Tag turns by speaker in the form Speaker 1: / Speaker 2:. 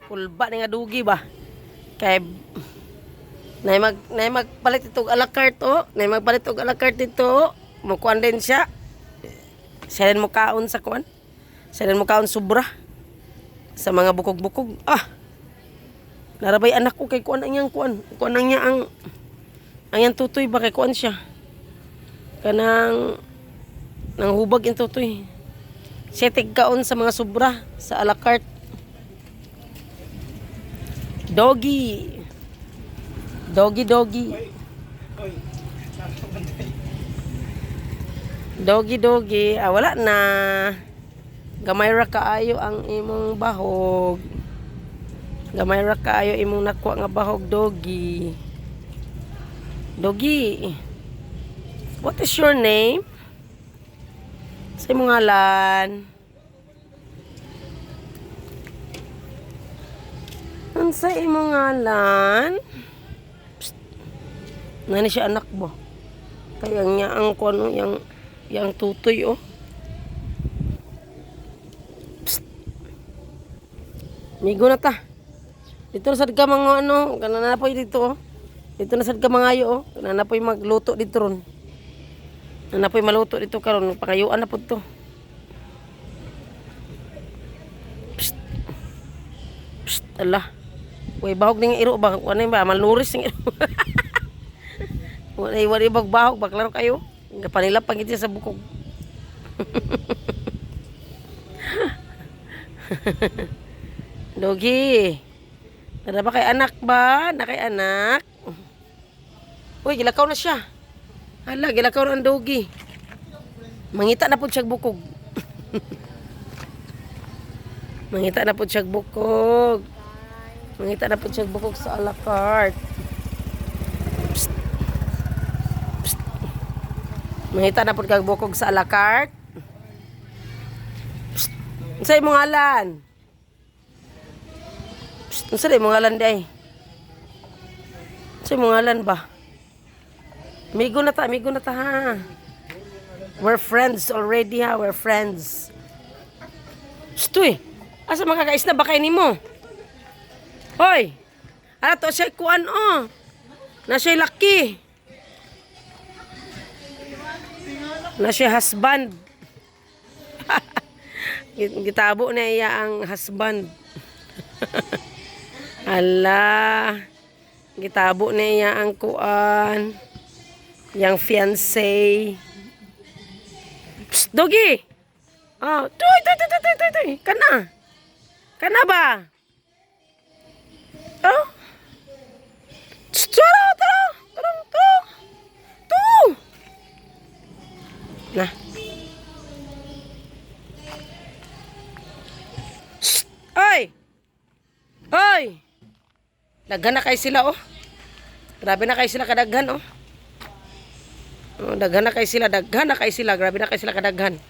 Speaker 1: kulba ni nga dugi ba. Kay nay magpalit itong a la carte oh. Nay magpalit og a la carte dito. Mukuan din siya. Siya rin mo kaon sa kuan. Siya rin mo kaon sobra. Sa mga bukog-bukog. Narabay anak ko kay kuan ang yang kuan. Kuan ang niya ang yang tutoy ba kay kuan siya. Kanang nang hubag yung tutoy. Siya tigkaon sa mga sobra sa a la carte. Doggy. Doggy. Doggy. Wala na. Gamay ra kaayo ang imong bahog. Gamay ra kaayo imong nakuha nga bahog, doggy. Doggy. What is your name? Sa imong ngalan. Sa imong ngalan. Nani siya anak mo. Kaya niya ang kuno yang tutoy oh. Psst. Migo na ta. Dito na sad ka mga ano, kanana po dito oh. Dito na sad ka mangayo oh. Kanana po magluto dito ron. Kanana po maluto dito karon, pangayuan na pud to. Psst. Psst, ala. Uy, bahog ning iro ba? Ano ba? Malnuris ning iro. Wala bagbahog, baklaro kayo. Kapanila pagit sa bukog. Doggy. Nara ba kay anak ba? Na kay anak? Uy, gilakaw na siya. Hala, gilakaw na ang doggy. Mangita na po siya bukog. Mangita na po siya bukog. Mangita na po siya bukog sa a la carte. Mangita na po kag bukog sa a la carte. Unsay imong ngalan? Unsay imong ngalan day? Unsay imong ngalan ba? Migo na ta ha. We're friends already ha, we're friends. Stoy. Asa makakais na ba kay nimo? Hoy. Ala to siya kuan oh. Na siya laki. Na siya husband. Gitabo na iya ang husband. Ala. Gitabo na iya ang kuan. Yang fiancé. Psst, doggy. Oh, tuy. Kana ba? Oh. Tara. Nah. Shh. Oy. Daghan na kay sila oh. Grabe na kay sila kadaghan oh. Daghan na kay sila, grabe na kay sila kadaghan.